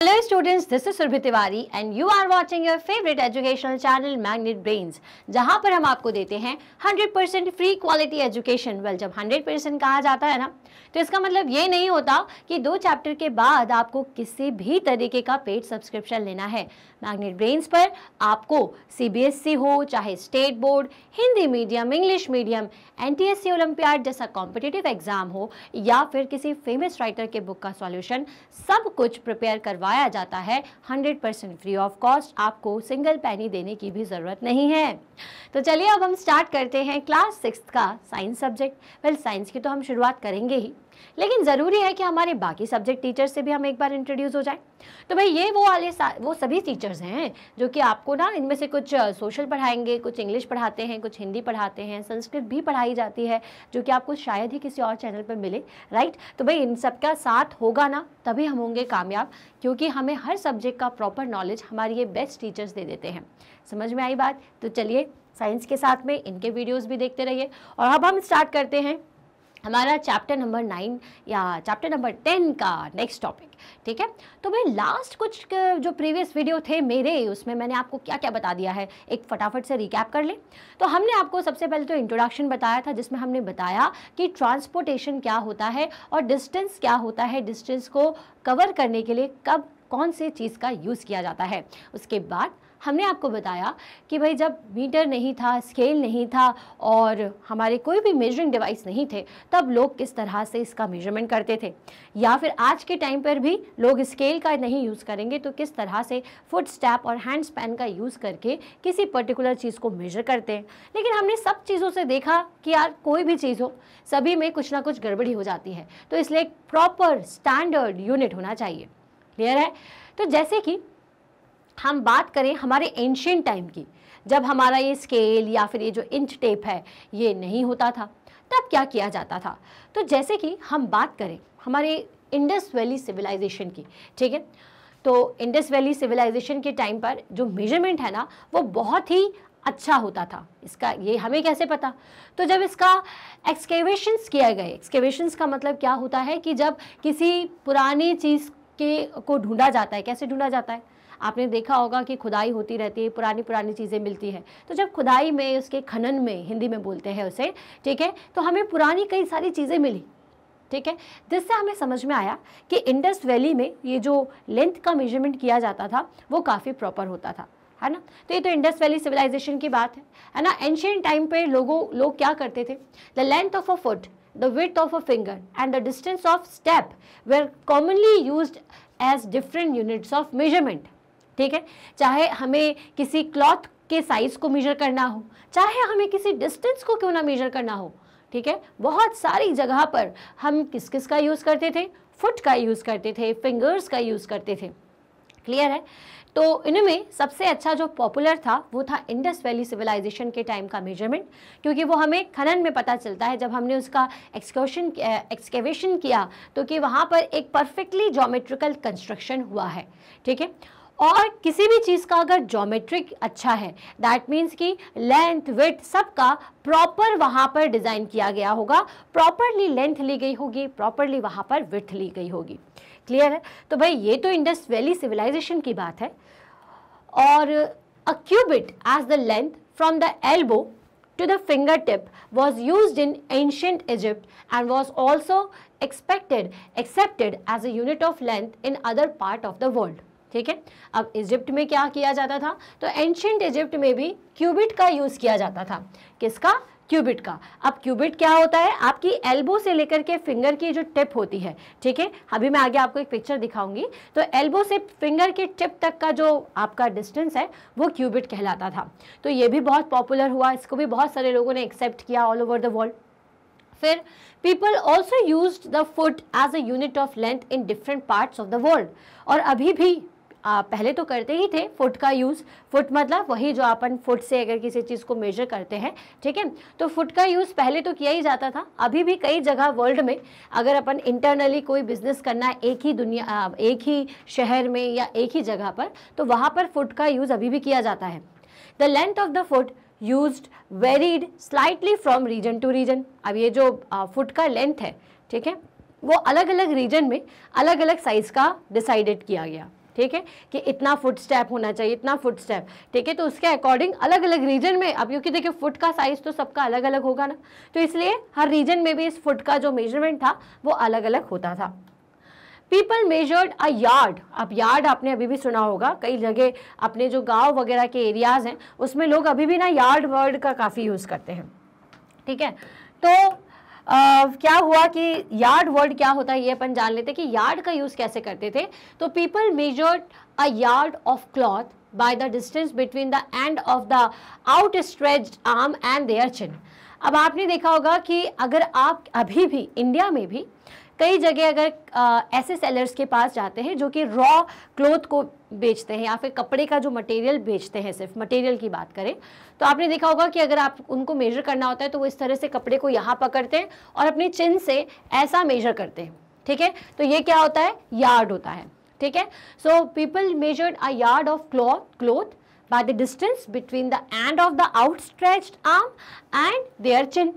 Hello students, this is Surbhi Tiwari and you are watching your favorite educational channel Magnet Brains, जहाँ पर हम आपको देते हैं 100% फ्री क्वालिटी एजुकेशन। वेल, जब 100% कहा जाता है ना, तो इसका मतलब ये नहीं होता कि 2 चैप्टर के बाद आपको किसी भी तरीके का पेड सब्सक्रिप्शन लेना है। मैग्नेट ब्रेन्स पर आपको CBSE हो, चाहे state board, Hindi medium, English medium, NTSC olympiad जैसा कॉम्पिटिटिव एग्जाम हो या फिर किसी फेमस राइटर के बुक का सॉल्यूशन, सब कुछ प्रिपेयर करवाया जाता है 100% फ्री ऑफ कॉस्ट। आपको सिंगल पैनी देने की भी ज़रूरत नहीं है। तो चलिए अब हम स्टार्ट करते हैं क्लास 6 का साइंस सब्जेक्ट। वेल, साइंस की तो हम शुरुआत करेंगे ही, लेकिन ज़रूरी है कि हमारे बाकी सब्जेक्ट टीचर से भी हम एक बार इंट्रोड्यूस हो जाए। तो भाई ये वो सभी टीचर्स हैं जो कि आपको ना इनमें से कुछ सोशल पढ़ाएंगे, कुछ इंग्लिश पढ़ाते हैं, कुछ हिंदी पढ़ाते हैं, संस्कृत भी पढ़ाई जाती है जो कि आपको शायद ही किसी और चैनल पर मिले, राइट। तो भाई इन सब का साथ होगा ना, तभी हम होंगे कामयाब, क्योंकि हमें हर सब्जेक्ट का प्रॉपर नॉलेज हमारे ये बेस्ट टीचर्स दे देते हैं। समझ में आई बात? तो चलिए साइंस के साथ में इनके वीडियोज़ भी देखते रहिए। और अब हम स्टार्ट करते हैं हमारा चैप्टर नंबर 9 या चैप्टर नंबर 10 का नेक्स्ट टॉपिक, ठीक है। तो भाई लास्ट कुछ जो प्रीवियस वीडियो थे मेरे, उसमें मैंने आपको क्या क्या बता दिया है, एक फटाफट से रिकैप कर ले। तो हमने आपको सबसे पहले तो इंट्रोडक्शन बताया था, जिसमें हमने बताया कि ट्रांसपोर्टेशन क्या होता है और डिस्टेंस क्या होता है, डिस्टेंस को कवर करने के लिए कब कौन सी चीज़ का यूज़ किया जाता है। उसके बाद हमने आपको बताया कि भाई जब मीटर नहीं था, स्केल नहीं था और हमारे कोई भी मेजरिंग डिवाइस नहीं थे, तब लोग किस तरह से इसका मेजरमेंट करते थे, या फिर आज के टाइम पर भी लोग स्केल का नहीं यूज़ करेंगे तो किस तरह से फुट स्टेप और हैंड स्पैन का यूज़ करके किसी पर्टिकुलर चीज़ को मेजर करते हैं। लेकिन हमने सब चीज़ों से देखा कि यार कोई भी चीज़ हो, सभी में कुछ ना कुछ गड़बड़ी हो जाती है, तो इसलिए एक प्रॉपर स्टैंडर्ड यूनिट होना चाहिए। क्लियर है? तो जैसे कि हम बात करें हमारे एंशिएंट टाइम की, जब हमारा ये स्केल या फिर ये जो इंच टेप है ये नहीं होता था, तब क्या किया जाता था। तो जैसे कि हम बात करें हमारे इंडस वैली सिविलाइजेशन की, ठीक है। तो इंडस वैली सिविलाइजेशन के टाइम पर जो मेजरमेंट है ना, वो बहुत ही अच्छा होता था। इसका ये हमें कैसे पता? तो जब इसका एक्सकेवेशंस किए गए, एक्सकेवेशंस का मतलब क्या होता है कि जब किसी पुरानी चीज़ को ढूंढा जाता है। कैसे ढूंढा जाता है? आपने देखा होगा कि खुदाई होती रहती है, पुरानी चीज़ें मिलती है। तो जब खुदाई में, उसके खनन में, हिंदी में बोलते हैं उसे, ठीक है, तो हमें पुरानी कई सारी चीज़ें मिली, ठीक है, जिससे हमें समझ में आया कि इंडस वैली में ये जो लेंथ का मेजरमेंट किया जाता था वो काफ़ी प्रॉपर होता था, है ना। तो ये तो इंडस वैली सिविलाइजेशन की बात है ना। एंशिएंट टाइम पे लोग क्या करते थे? The length of a foot, the width of a finger and the distance of step were commonly used as different units of measurement, ठीक है। चाहे हमें किसी क्लॉथ के साइज को मेजर करना हो, चाहे हमें किसी डिस्टेंस को क्यों ना मेजर करना हो, ठीक है, बहुत सारी जगह पर हम किस का यूज़ करते थे? फुट का यूज़ करते थे, फिंगर्स का यूज़ करते थे। क्लियर है? तो इनमें सबसे अच्छा जो पॉपुलर था वो था इंडस वैली सिविलाइजेशन के टाइम का मेजरमेंट, क्योंकि वो हमें खनन में पता चलता है। जब हमने उसका एक्सकेवेशन किया तो कि वहाँ पर एक परफेक्टली ज्योमेट्रिकल कंस्ट्रक्शन हुआ है, ठीक है। और किसी भी चीज़ का अगर ज्योमेट्रिक अच्छा है, दैट मीन्स कि लेंथ, विड्थ सबका प्रॉपर वहाँ पर डिज़ाइन किया गया होगा, प्रॉपरली लेंथ ली गई होगी, प्रॉपरली वहाँ पर विड्थ ली गई होगी। क्लियर है? तो भाई ये तो इंडस वैली सिविलाइजेशन की बात है। और a cubit as the length from the elbow to the fingertip was used in ancient Egypt and was also accepted as a unit of length in other part of the world, ठीक है। अब Egypt में क्या किया जाता था? तो ancient Egypt में भी क्यूबिट का यूज़ किया जाता था। किसका? क्यूबिट का। अब क्यूबिट क्या होता है? आपकी एल्बो से लेकर के फिंगर की जो टिप होती है, ठीक है, अभी मैं आगे आपको एक पिक्चर दिखाऊंगी। तो एल्बो से फिंगर के टिप तक का जो आपका डिस्टेंस है वो क्यूबिट कहलाता था। तो ये भी बहुत पॉपुलर हुआ, इसको भी बहुत सारे लोगों ने एक्सेप्ट किया ऑल ओवर द वर्ल्ड। फिर people also used the foot as a unit of length in different parts of the world. और अभी भी पहले तो करते ही थे फुट का यूज़। फुट मतलब वही जो अपन फुट से अगर किसी चीज़ को मेजर करते हैं, ठीक है, तो फुट का यूज़ पहले तो किया ही जाता था। अभी भी कई जगह वर्ल्ड में अगर अपन इंटरनली कोई बिजनेस करना है एक ही शहर में या एक ही जगह पर, तो वहाँ पर फुट का यूज़ अभी भी किया जाता है। The length of the foot used varied slightly from region to region. अब ये जो फुट का लेंथ है, ठीक है, वो अलग अलग रीजन में अलग अलग साइज़ का डिसाइडेड किया गया। ठीक है, कि इतना फुट स्टेप होना चाहिए, इतना फुट स्टेप, ठीक है। तो उसके अकॉर्डिंग अलग अलग रीजन में, अब क्योंकि देखिए फुट का साइज तो सबका अलग अलग होगा ना, तो इसलिए हर रीजन में भी इस फुट का जो मेजरमेंट था वो अलग अलग होता था। पीपल मेजर्ड अ यार्ड, अब यार्ड आपने अभी भी सुना होगा, कई जगह अपने जो गांव वगैरह के एरियाज हैं उसमें लोग अभी भी ना यार्ड वर्ड का काफ़ी यूज़ करते हैं, ठीक है। तो क्या हुआ कि यार्ड वर्ड क्या होता है ये अपन जान लेते हैं कि यार्ड का यूज़ कैसे करते थे। तो people measured a yard of cloth by the distance between the end of the outstretched arm and their chin. अब आपने देखा होगा कि अगर आप अभी भी इंडिया में भी कई जगह अगर ऐसे सेलर्स के पास जाते हैं जो कि रॉ क्लोथ को बेचते हैं या फिर कपड़े का जो मटेरियल बेचते हैं, सिर्फ मटेरियल की बात करें, तो आपने देखा होगा कि अगर आप उनको मेजर करना होता है तो वो इस तरह से कपड़े को यहाँ पकड़ते हैं और अपनी चिन से ऐसा मेजर करते हैं, ठीक है। तो ये क्या होता है, यार्ड होता है, ठीक है। So people measured a yard of cloth by the distance between the end of the outstretched arm and their chin,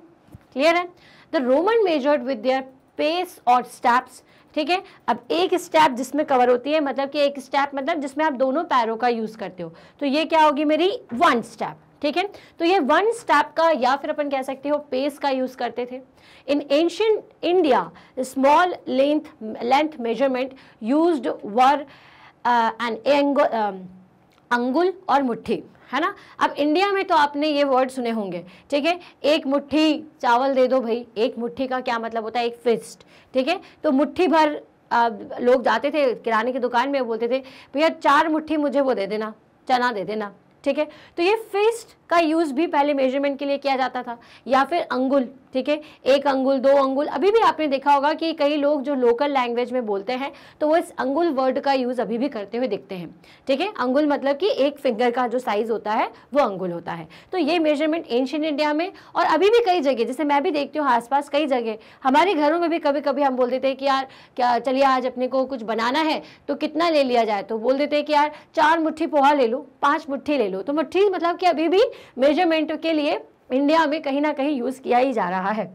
clear है। The Roman measured with their pace और steps, ठीक है। अब एक स्टेप जिसमें कवर होती है, मतलब कि एक स्टेप मतलब जिसमें आप दोनों पैरों का यूज करते हो, तो ये क्या होगी मेरी वन स्टेप, ठीक है। तो ये वन स्टेप का या फिर अपन कह सकते हो पेस का यूज करते थे। इन ancient India small length measurement used वर एन अंगुल और मुट्ठी, है ना। अब इंडिया में तो आपने ये वर्ड सुने होंगे, ठीक है, एक मुट्ठी चावल दे दो भाई, एक मुट्ठी का क्या मतलब होता है, एक फिस्ट, ठीक है। तो मुट्ठी भर लोग जाते थे किराने की दुकान में, बोलते थे भैया 4 मुट्ठी मुझे वो दे देना, चना दे देना, ठीक है। तो ये फिस्ट का यूज भी पहले मेजरमेंट के लिए किया जाता था, या फिर अंगुल, ठीक है, 1 अंगुल 2 अंगुल। अभी भी आपने देखा होगा कि कई लोग जो लोकल लैंग्वेज में बोलते हैं तो वो इस अंगुल वर्ड का यूज अभी भी करते हुए दिखते हैं, ठीक है। अंगुल मतलब कि एक फिंगर का जो साइज होता है वो अंगुल होता है। तो ये मेजरमेंट एंशिएंट इंडिया में और अभी भी कई जगह, जैसे मैं भी देखती हूँ आसपास कई जगह, हमारे घरों में भी कभी कभी हम बोल देते हैं कि यार क्या चलिए आज अपने को कुछ बनाना है तो कितना ले लिया जाए, तो बोल देते हैं कि यार 4 मुट्ठी पोहा ले लो, 5 मुट्ठी ले लो। तो मुट्ठी मतलब कि अभी भी मेजरमेंट के लिए इंडिया में कहीं ना कहीं यूज किया ही जा रहा है।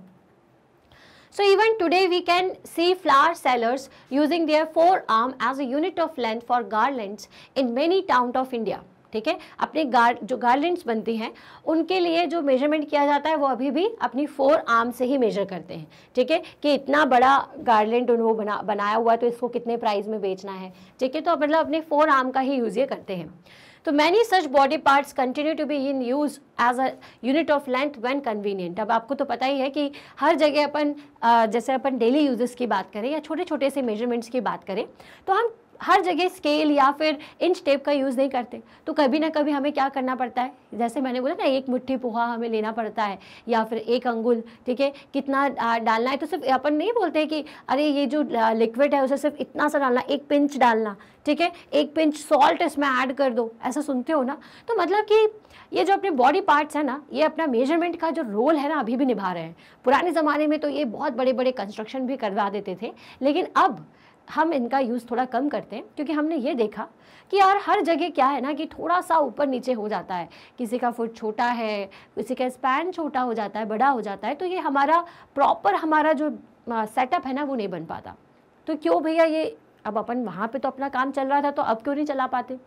So even today we can see flower sellers using their forearm as a unit of length for garlands in many towns of India, ठीक है। अपने जो गार्लेंड्स बनती हैं उनके लिए जो मेजरमेंट किया जाता है वो अभी भी अपनी 4 आर्म से ही मेजर करते हैं, ठीक है, कि इतना बड़ा गार्लेंड उन्होंने बनाया हुआ तो इसको कितने प्राइस में बेचना है, ठीक है। तो मतलब अपने 4 आर्म का ही यूज ये करते हैं। तो many such body parts continue to be in use as a unit of length when convenient. अब आपको तो पता ही है कि हर जगह अपन जैसे अपन डेली यूजेस की बात करें या छोटे छोटे से मेजरमेंट्स की बात करें तो हम हर जगह स्केल या फिर इंच टेप का यूज़ नहीं करते। तो कभी ना कभी हमें क्या करना पड़ता है, जैसे मैंने बोला ना 1 मुट्ठी पोहा हमें लेना पड़ता है या फिर 1 अंगुल, ठीक है, कितना डालना है। तो सिर्फ अपन नहीं बोलते कि अरे ये जो लिक्विड है उसे सिर्फ इतना सा डालना, 1 पिंच डालना, ठीक है, 1 पिंच सॉल्ट इसमें ऐड कर दो, ऐसा सुनते हो ना। तो मतलब कि ये जो अपने बॉडी पार्ट्स है ना, ये अपना मेजरमेंट का जो रोल है ना अभी भी निभा रहे हैं। पुराने ज़माने में तो ये बहुत बड़े बड़े कंस्ट्रक्शन भी करवा देते थे, लेकिन अब हम इनका यूज़ थोड़ा कम करते हैं क्योंकि हमने ये देखा कि यार हर जगह क्या है ना कि थोड़ा सा ऊपर नीचे हो जाता है, किसी का फुट छोटा है, किसी का स्पैन छोटा हो जाता है, बड़ा हो जाता है, तो ये हमारा प्रॉपर हमारा जो सेटअप है ना वो नहीं बन पाता। तो क्यों भैया, ये अब अपन वहाँ पे तो अपना काम चल रहा था तो अब क्यों नहीं चला पाते।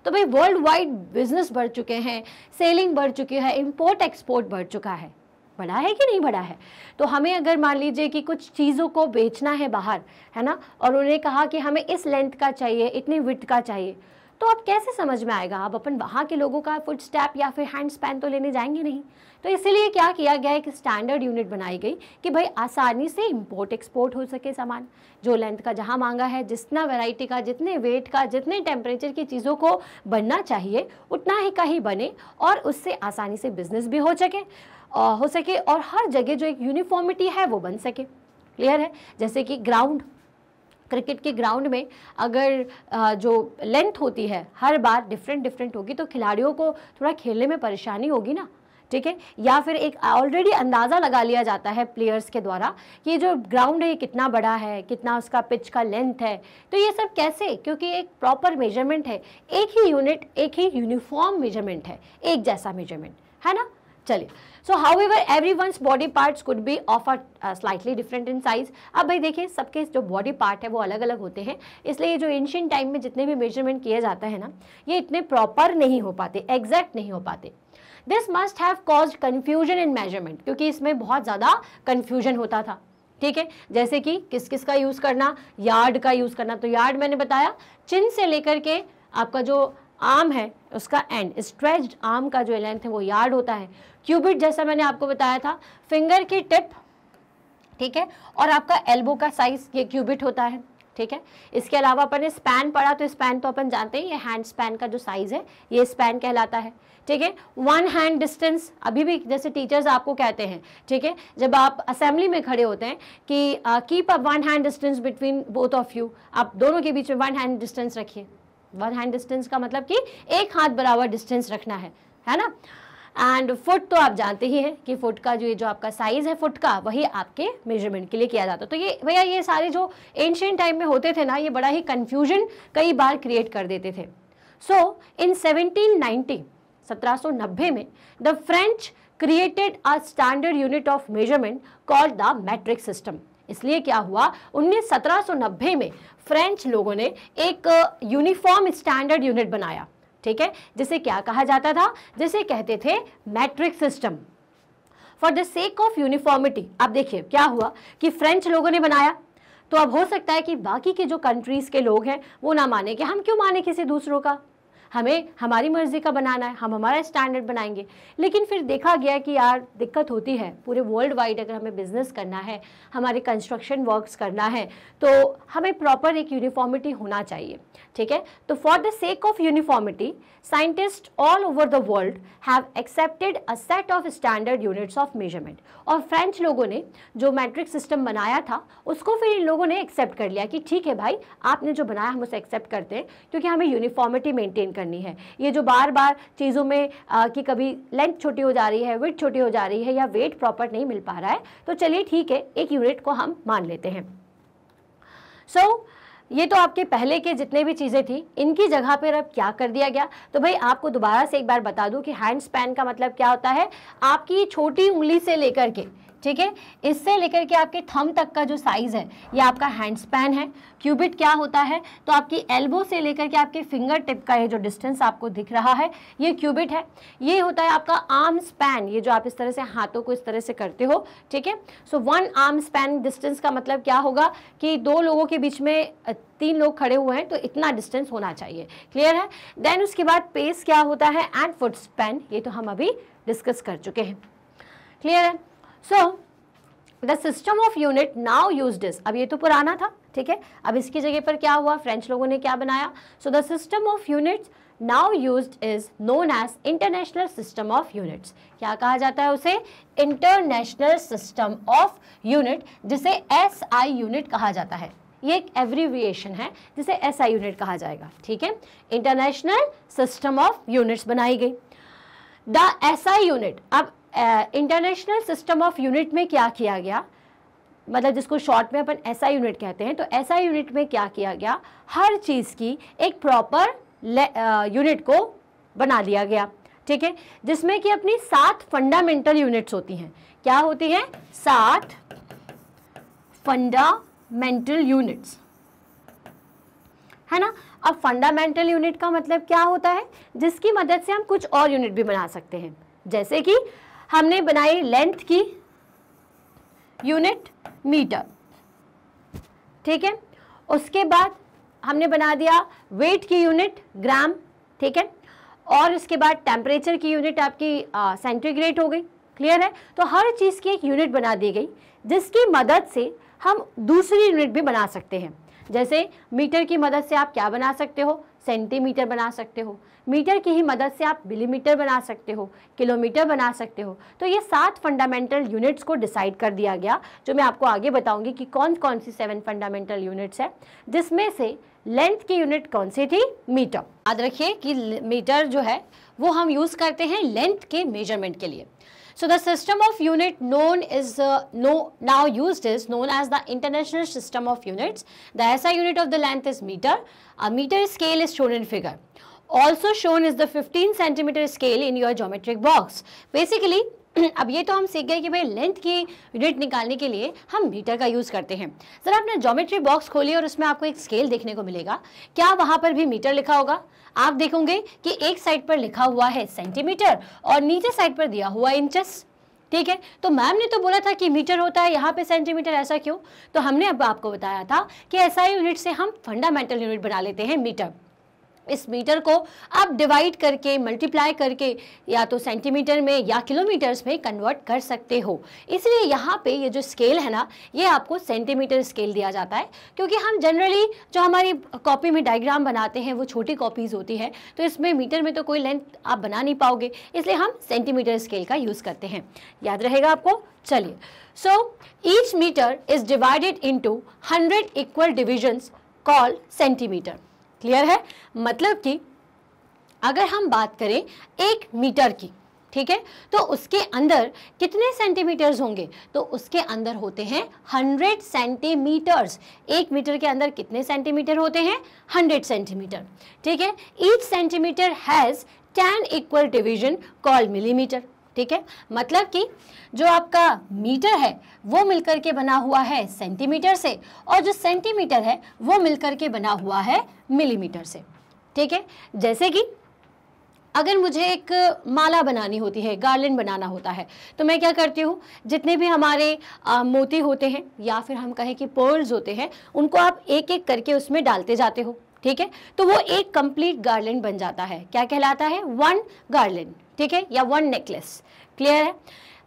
तो भाई वर्ल्ड वाइड बिजनेस बढ़ चुके हैं, सेलिंग बढ़ चुकी है, इंपोर्ट एक्सपोर्ट बढ़ चुका है, बढ़ा है कि नहीं बढ़ा है। तो हमें अगर मान लीजिए कि कुछ चीज़ों को बेचना है बाहर, है ना, और उन्होंने कहा कि हमें इस लेंथ का चाहिए, इतनी विड्थ का चाहिए, तो अब कैसे समझ में आएगा। अब अपन वहाँ के लोगों का फुट स्टेप या फिर हैंड स्पैन तो लेने जाएंगे नहीं। तो इसीलिए क्या किया गया, एक स्टैंडर्ड यूनिट बनाई गई कि भाई आसानी से इंपोर्ट एक्सपोर्ट हो सके सामान, जो लेंथ का जहाँ मांगा है, जितना वैरायटी का, जितने वेट का, जितने टेम्परेचर की चीज़ों को बनना चाहिए उतना ही का ही बने और उससे आसानी से बिजनेस भी हो सके और हर जगह जो एक यूनिफॉर्मिटी है वो बन सके। क्लियर है। जैसे कि ग्राउंड, क्रिकेट के ग्राउंड में अगर जो लेंथ होती है हर बार डिफरेंट होगी तो खिलाड़ियों को थोड़ा खेलने में परेशानी होगी ना, ठीक है। या फिर एक ऑलरेडी अंदाज़ा लगा लिया जाता है प्लेयर्स के द्वारा कि जो ग्राउंड है ये कितना बड़ा है, कितना उसका पिच का लेंथ है। तो ये सब कैसे, क्योंकि एक प्रॉपर मेजरमेंट है, एक ही यूनिट, एक ही यूनिफॉर्म मेजरमेंट है, एक जैसा मेजरमेंट है ना। चलिए, सो however everyone's body parts could be of a slightly different in size. अब भाई देखिए, सबके जो बॉडी पार्ट है वो अलग अलग होते हैं, इसलिए जो एंशिएंट टाइम में जितने भी मेजरमेंट किए जाता है ना, ये इतने प्रॉपर नहीं हो पाते, एग्जैक्ट नहीं हो पाते। This must have caused confusion in measurement, क्योंकि इसमें बहुत ज़्यादा कन्फ्यूजन होता था, ठीक है। जैसे कि किस किस का यूज़ करना, यार्ड का यूज़ करना, तो यार्ड मैंने बताया चिन से लेकर के आपका जो आर्म है उसका एंड, स्ट्रेच्ड आर्म का जो लेंथ है वो यार्ड होता है। क्यूबिट जैसा मैंने आपको बताया था, फिंगर की टिप, ठीक है, और आपका एल्बो का साइज ये क्यूबिट होता है, ठीक है। इसके अलावा अपन ने स्पैन पढ़ा, तो स्पैन तो अपन जानते हैं, ये हैंड स्पैन का जो साइज है ये स्पैन कहलाता है, ठीक है। वन हैंड डिस्टेंस, अभी भी जैसे टीचर्स आपको कहते हैं, ठीक है, जब आप असेंबली में खड़े होते हैं कि keep a one hand distance between both of you, आप दोनों के बीच में वन हैंड डिस्टेंस रखिए। वन हैंड डिस्टेंस का मतलब कि एक हाथ बराबर डिस्टेंस रखना है ना। एंड फुट तो आप जानते ही हैं कि फुट का जो आपका साइज है फुट का, वही आपके मेजरमेंट के लिए किया जाता है। तो ये भैया ये सारे जो एंशिएंट टाइम में होते थे ना, ये बड़ा ही कंफ्यूजन कई बार क्रिएट कर देते थे। सो इन 1790 में the French created a standard unit of measurement called the matric system. इसलिए क्या हुआ, 1790 में फ्रेंच लोगों ने एक यूनिफॉर्म स्टैंडर्ड यूनिट बनाया, ठीक है, जिसे क्या कहा जाता था, जिसे कहते थे matric system. For the sake of uniformity, अब देखिए क्या हुआ कि फ्रेंच लोगों ने बनाया, तो अब हो सकता है कि बाकी के जो कंट्रीज के लोग हैं वो ना माने, कि हम क्यों माने किसी दूसरों का, हमें हमारी मर्जी का बनाना है, हम हमारा स्टैंडर्ड बनाएंगे। लेकिन फिर देखा गया कि यार दिक्कत होती है, पूरे वर्ल्ड वाइड अगर हमें बिजनेस करना है, हमारे कंस्ट्रक्शन वर्क्स करना है, तो हमें प्रॉपर एक यूनिफॉर्मिटी होना चाहिए, ठीक है। तो for the sake of uniformity scientist all over the world have accepted a set of standard units of measurement. और फ्रेंच लोगों ने जो मैट्रिक सिस्टम बनाया था उसको फिर इन लोगों ने एक्सेप्ट कर लिया कि ठीक है भाई, आपने जो बनाया हम उसे एक्सेप्ट करते हैं, क्योंकि हमें यूनिफॉर्मिटी मेंटेन करनी है। ये जो बार बार चीज़ों में कि कभी लेंथ छोटी हो जा रही है, विड्थ छोटी हो जा रही है, या वेट प्रॉपर नहीं मिल पा रहा है, तो चलिए ठीक है, एक यूनिट को हम मान लेते हैं। सो ये तो आपके पहले के जितने भी चीज़ें थी, इनकी जगह पर अब क्या कर दिया गया, तो भाई आपको दोबारा से एक बार बता दूं कि हैंड स्पैन का मतलब क्या होता है, आपकी छोटी उंगली से लेकर के, ठीक है, इससे लेकर के आपके थंब तक का जो साइज है ये आपका हैंड स्पैन है। क्यूबिट क्या होता है, तो आपकी एल्बो से लेकर के आपके फिंगर टिप का ये जो डिस्टेंस आपको दिख रहा है ये क्यूबिट है। ये होता है आपका आर्म स्पैन, ये जो आप इस तरह से हाथों को इस तरह से करते हो, ठीक है। So one arm span distance का मतलब क्या होगा कि दो लोगों के बीच में 3 लोग खड़े हुए हैं तो इतना डिस्टेंस होना चाहिए, क्लियर है। देन उसके बाद पेस क्या होता है एंड फुट स्पैन, ये तो हम अभी डिस्कस कर चुके हैं, क्लियर है। सो the system of unit now used is, अब ये तो पुराना था, ठीक है, अब इसकी जगह पर क्या हुआ, फ्रेंच लोगों ने क्या बनाया। So the system of units now used is known as international system of units. क्या कहा जाता है उसे, इंटरनेशनल सिस्टम ऑफ यूनिट, जिसे SI यूनिट कहा जाता है। ये एक एब्रीविएशन है जिसे SI यूनिट कहा जाएगा, ठीक है। इंटरनेशनल सिस्टम ऑफ यूनिट्स बनाई गई। द SI यूनिट, अब इंटरनेशनल सिस्टम ऑफ यूनिट में क्या किया गया, मतलब जिसको शॉर्ट में अपन SI यूनिट कहते हैं, तो SI यूनिट में क्या किया गया, हर चीज़ की एक प्रॉपर यूनिट को बना दिया गया, ठीक है, जिसमें कि अपनी 7 फंडामेंटल यूनिट्स होती हैं। क्या होती हैं, 7 फंडामेंटल यूनिट्स, है ना। अब फंडामेंटल यूनिट का मतलब क्या होता है, जिसकी मदद से हम कुछ और यूनिट भी बना सकते हैं। जैसे कि हमने बनाई लेंथ की यूनिट मीटर, ठीक है, उसके बाद हमने बना दिया वेट की यूनिट ग्राम, ठीक है, और उसके बाद टेम्परेचर की यूनिट आपकी सेंटीग्रेड हो गई, क्लियर है। तो हर चीज़ की एक यूनिट बना दी गई, जिसकी मदद से हम दूसरी यूनिट भी बना सकते हैं। जैसे मीटर की मदद से आप क्या बना सकते हो, सेंटीमीटर बना सकते हो, मीटर की ही मदद से आप मिलीमीटर बना सकते हो, किलोमीटर बना सकते हो। तो ये 7 फंडामेंटल यूनिट्स को डिसाइड कर दिया गया, जो मैं आपको आगे बताऊंगी कि कौन कौन सी 7 फंडामेंटल यूनिट्स है, जिसमें से लेंथ की यूनिट कौन सी थी, मीटर। याद रखिए कि मीटर जो है वो हम यूज करते हैं लेंथ के मेजरमेंट के लिए। So the system of unit known is now used is known as the international system of units. The SI unit of the length is meter. A meter scale is shown in figure. Also shown is the 15 centimetre scale in your geometric box. Basically अब ये तो हम सीख गए कि भाई length की unit निकालने के लिए हम मीटर का यूज़ करते हैं। ज़रा अपने ज्योमेट्री बॉक्स खोलिए और उसमें आपको एक स्केल देखने को मिलेगा। क्या वहाँ पर भी मीटर लिखा होगा? आप देखोगे कि एक साइड पर लिखा हुआ है सेंटीमीटर और नीचे साइड पर दिया हुआ इंचेस। ठीक है, तो मैम ने तो बोला था कि मीटर होता है, यहाँ पे सेंटीमीटर, ऐसा क्यों? तो हमने अब आपको बताया था कि एसआई यूनिट से हम फंडामेंटल यूनिट बना लेते हैं मीटर। इस मीटर को आप डिवाइड करके, मल्टीप्लाई करके या तो सेंटीमीटर में या किलोमीटर्स में कन्वर्ट कर सकते हो। इसलिए यहाँ पे ये जो स्केल है ना, ये आपको सेंटीमीटर स्केल दिया जाता है, क्योंकि हम जनरली जो हमारी कॉपी में डायग्राम बनाते हैं वो छोटी कॉपीज़ होती है, तो इसमें मीटर में तो कोई लेंथ आप बना नहीं पाओगे, इसलिए हम सेंटीमीटर स्केल का यूज़ करते हैं। याद रहेगा आपको? चलिए, so each metre is divided into 100 equal divisions called centimetre. Clear है? मतलब कि अगर हम बात करें एक मीटर की, ठीक है, तो उसके अंदर कितने सेंटीमीटर्स होंगे? तो उसके अंदर होते हैं 100 सेंटीमीटर्स। एक मीटर के अंदर कितने सेंटीमीटर होते हैं? 100 सेंटीमीटर। ठीक है, each centimetre has 10 equal division called millimetre. ठीक है, मतलब कि जो आपका मीटर है वो मिलकर के बना हुआ है सेंटीमीटर से, और जो सेंटीमीटर है वो मिलकर के बना हुआ है मिलीमीटर से। ठीक है, जैसे कि अगर मुझे एक माला बनानी होती है, गार्लेंड बनाना होता है, तो मैं क्या करती हूँ, जितने भी हमारे मोती होते हैं या फिर हम कहें कि पर्ल्स होते हैं, उनको आप एक एक करके उसमें डालते जाते हो। ठीक है, तो वो एक कंप्लीट गार्लेंड बन जाता है। क्या कहलाता है? One garland. ठीक है, या वन नेकलेस। क्लियर है?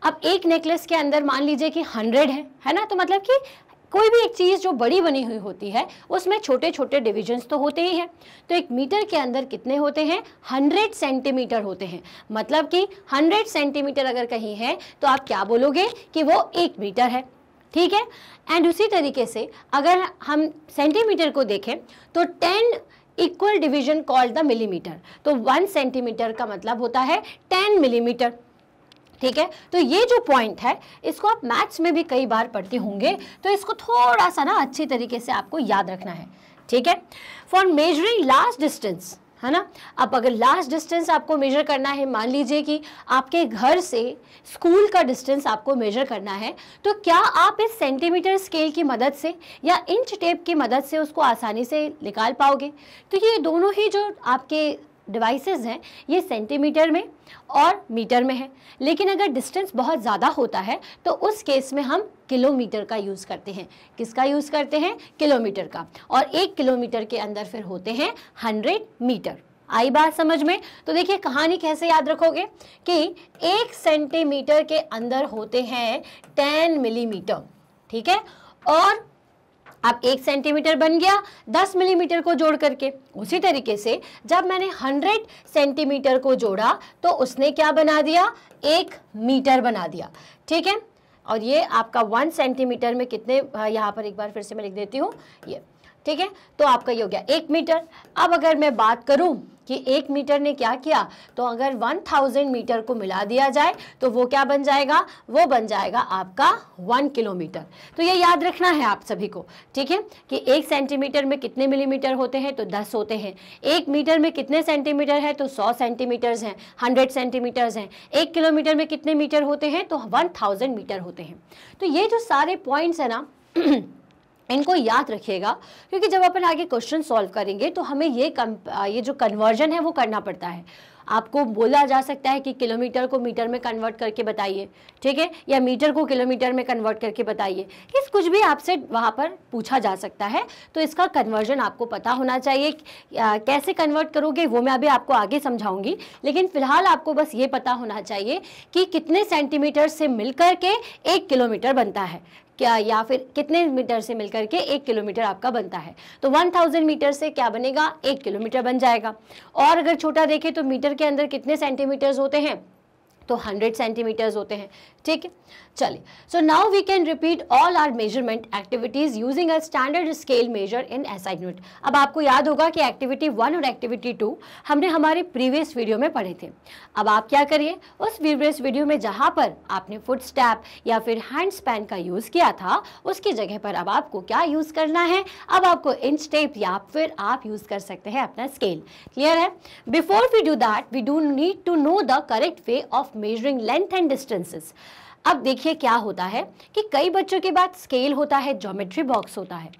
अब एक नेकलेस के अंदर मान लीजिए कि 100 है ना, तो मतलब कि कोई भी एक चीज़ जो बड़ी बनी हुई होती है उसमें छोटे छोटे डिविजन्स तो होते ही हैं। तो एक मीटर के अंदर कितने होते हैं? 100 सेंटीमीटर होते हैं। मतलब कि 100 सेंटीमीटर अगर कहीं है तो आप क्या बोलोगे कि वो 1 मीटर है। ठीक है, एंड उसी तरीके से अगर हम सेंटीमीटर को देखें तो 10 equal division called the millimetre. तो 1 सेंटीमीटर का मतलब होता है 10 मिलीमीटर। ठीक है, तो ये जो पॉइंट है इसको आप मैथ्स में भी कई बार पढ़ते होंगे, तो इसको थोड़ा सा ना अच्छी तरीके से आपको याद रखना है। ठीक है, फॉर मेजरिंग लास्ट डिस्टेंस, है ना। अब अगर लास्ट डिस्टेंस आपको मेजर करना है, मान लीजिए कि आपके घर से स्कूल का डिस्टेंस आपको मेजर करना है, तो क्या आप इस सेंटीमीटर स्केल की मदद से या इंच टेप की मदद से उसको आसानी से निकाल पाओगे? तो ये दोनों ही जो आपके डिवाइसेस हैं ये सेंटीमीटर में और मीटर में है, लेकिन अगर डिस्टेंस बहुत ज़्यादा होता है तो उस केस में हम किलोमीटर का यूज़ करते हैं। किसका यूज़ करते हैं? किलोमीटर का। और 1 किलोमीटर के अंदर फिर होते हैं 100 मीटर। आई बात समझ में? तो देखिए कहानी कैसे याद रखोगे कि 1 सेंटीमीटर के अंदर होते हैं 10 मिलीमीटर। ठीक है, और अब 1 सेंटीमीटर बन गया 10 मिलीमीटर को जोड़ करके। उसी तरीके से जब मैंने 100 सेंटीमीटर को जोड़ा तो उसने क्या बना दिया? 1 मीटर बना दिया। ठीक है, और ये आपका 1 सेंटीमीटर में कितने, यहाँ पर एक बार फिर से मैं लिख देती हूँ ये। ठीक है, तो आपका ये हो गया 1 मीटर। अब अगर मैं बात करूं कि 1 मीटर ने क्या किया, तो अगर 1000 मीटर को मिला दिया जाए तो वो क्या बन जाएगा? वो बन जाएगा आपका 1 किलोमीटर। तो ये याद रखना है आप सभी को। ठीक है, कि 1 सेंटीमीटर में कितने मिलीमीटर होते हैं? तो 10 होते हैं। 1 मीटर में कितने सेंटीमीटर है? तो 100 सेंटीमीटर्स हैं, 100 सेंटीमीटर्स हैं। 1 किलोमीटर में कितने मीटर होते हैं? तो 1000 मीटर होते हैं। तो ये जो सारे पॉइंट्स है ना इनको याद रखिएगा, क्योंकि जब अपन आगे क्वेश्चन सॉल्व करेंगे तो हमें ये जो कन्वर्जन है वो करना पड़ता है। आपको बोला जा सकता है कि किलोमीटर को मीटर में कन्वर्ट करके बताइए, ठीक है, या मीटर को किलोमीटर में कन्वर्ट करके बताइए। इस कुछ भी आपसे वहाँ पर पूछा जा सकता है, तो इसका कन्वर्जन आपको पता होना चाहिए। कैसे कन्वर्ट करोगे वो मैं अभी आपको आगे समझाऊंगी, लेकिन फिलहाल आपको बस ये पता होना चाहिए कि कितने सेंटीमीटर से मिलकर के 1 किलोमीटर बनता है क्या, या फिर कितने मीटर से मिलकर के 1 किलोमीटर आपका बनता है। तो 1000 मीटर से क्या बनेगा? 1 किलोमीटर बन जाएगा। और अगर छोटा देखें तो मीटर के अंदर कितने सेंटीमीटर्स होते हैं? तो 100 सेंटीमीटर्स होते हैं, ठीक है। चलिए, so now we can repeat all our measurement activities using a standard scale measure in SI unit. अब आपको याद होगा कि एक्टिविटी 1 और एक्टिविटी 2 हमने हमारे प्रीवियस वीडियो में पढ़े थे। अब आप क्या करिए, उस प्रीवियस वीडियो में जहां पर आपने फुट स्टेप या फिर हैंड स्पैन का यूज किया था, उसकी जगह पर अब आपको क्या यूज करना है, अब आपको इंच टेप या फिर आप यूज कर सकते हैं अपना स्केल। क्लियर है? Before we do that we do need to know the correct way of measuring length and distances. अब देखिए क्या होता है कि कई बच्चों के पास स्केल होता है, ज्योमेट्री बॉक्स होता है,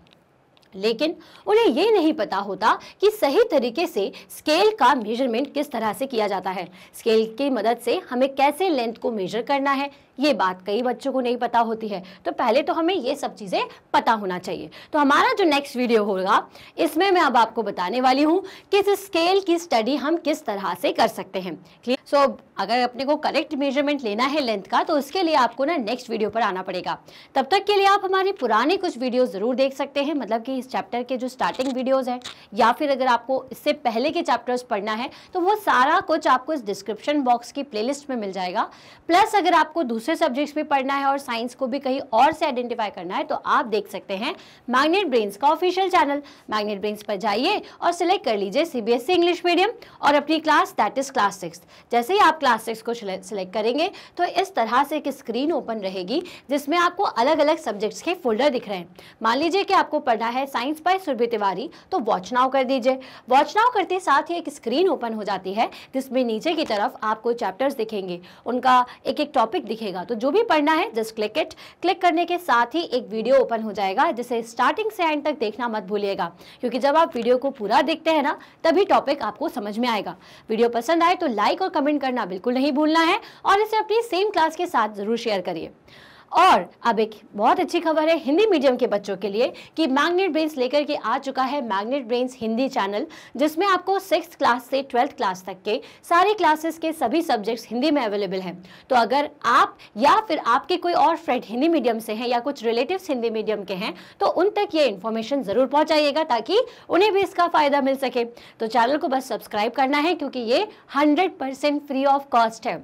लेकिन उन्हें ये नहीं पता होता कि सही तरीके से स्केल का मेजरमेंट किस तरह से किया जाता है। स्केल की मदद से हमें कैसे लेंथ को मेजर करना है, ये बात कई बच्चों को नहीं पता होती है। तो पहले तो हमें ये सब चीज़ें पता होना चाहिए। तो हमारा जो नेक्स्ट वीडियो होगा, इसमें मैं अब आपको बताने वाली हूँ कि इस स्केल की स्टडी हम किस तरह से कर सकते हैं। क्लियर? सो अगर अपने को करेक्ट मेजरमेंट लेना है लेंथ का, तो उसके लिए आपको ना नेक्स्ट वीडियो पर आना पड़ेगा। तब तक के लिए आप हमारे पुराने कुछ वीडियो ज़रूर देख सकते हैं, मतलब कि इस चैप्टर के जो स्टार्टिंग वीडियोज़ हैं, या फिर अगर आपको इससे पहले के चैप्टर्स पढ़ना है तो वो सारा कुछ आपको इस डिस्क्रिप्शन बॉक्स की प्लेलिस्ट में मिल जाएगा। प्लस अगर आपको दूसरे सब्जेक्ट्स भी पढ़ना है और साइंस को भी कहीं और से आइडेंटिफाई करना है, तो आप देख सकते हैं मैग्नेट ब्रेन्स का ऑफिशियल चैनल। मैग्नेट ब्रेन्स पर जाइए और सिलेक्ट कर लीजिए सीबीएसई इंग्लिश मीडियम और अपनी क्लास, दैट इज क्लास 6। जैसे ही आप क्लास 6 को सिलेक्ट करेंगे तो इस तरह से एक स्क्रीन ओपन रहेगी जिसमें आपको अलग अलग सब्जेक्ट्स के फोल्डर दिख रहे हैं। मान लीजिए कि आपको पढ़ना है साइंस बाय सुरभि तिवारी, तो वॉच नाउ कर दीजिए। वॉच नाउ करते साथ ही एक स्क्रीन ओपन हो जाती है जिसमें नीचे की तरफ आपको चैप्टर्स दिखेंगे, उनका एक एक टॉपिक दिखेगा। तो जो भी पढ़ना है जस्ट क्लिक इट। क्लिक करने के साथ ही एक वीडियो ओपन हो जाएगा, जिसे स्टार्टिंग से एंड तक देखना मत भूलिएगा, क्योंकि जब आप वीडियो को पूरा देखते हैं ना, तभी टॉपिक आपको समझ में आएगा। वीडियो पसंद आए तो लाइक और कमेंट करना बिल्कुल नहीं भूलना है और इसे अपनी सेम क्लास के साथ जरूर शेयर करिए। और अब एक बहुत अच्छी खबर है हिंदी मीडियम के बच्चों के लिए कि मैग्नेट ब्रेन्स लेकर के आ चुका है मैग्नेट ब्रेन्स हिंदी चैनल, जिसमें आपको 6th क्लास से 12th क्लास तक के सारी क्लासेस के सभी सब्जेक्ट्स हिंदी में अवेलेबल हैं। तो अगर आप या फिर आपके कोई और फ्रेंड हिंदी मीडियम से हैं या कुछ रिलेटिव्स हिंदी मीडियम के हैं, तो उन तक ये इन्फॉर्मेशन ज़रूर पहुँचाइएगा ताकि उन्हें भी इसका फ़ायदा मिल सके। तो चैनल को बस सब्सक्राइब करना है, क्योंकि ये 100% फ्री ऑफ कॉस्ट है।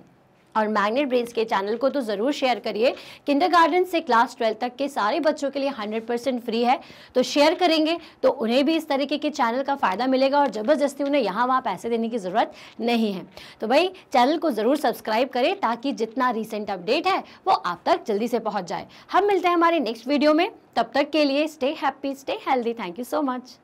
और मैग्नेट ब्रेन्स के चैनल को तो ज़रूर शेयर करिए। किंडरगार्टन से क्लास 12 तक के सारे बच्चों के लिए 100% फ्री है। तो शेयर करेंगे तो उन्हें भी इस तरीके के चैनल का फ़ायदा मिलेगा और ज़बरदस्ती उन्हें यहाँ वहाँ पैसे देने की ज़रूरत नहीं है। तो भाई चैनल को ज़रूर सब्सक्राइब करें ताकि जितना रिसेंट अपडेट है वो आप तक जल्दी से पहुँच जाए। हम मिलते हैं हमारे नेक्स्ट वीडियो में। तब तक के लिए stay happy, stay healthy. Thank you so much.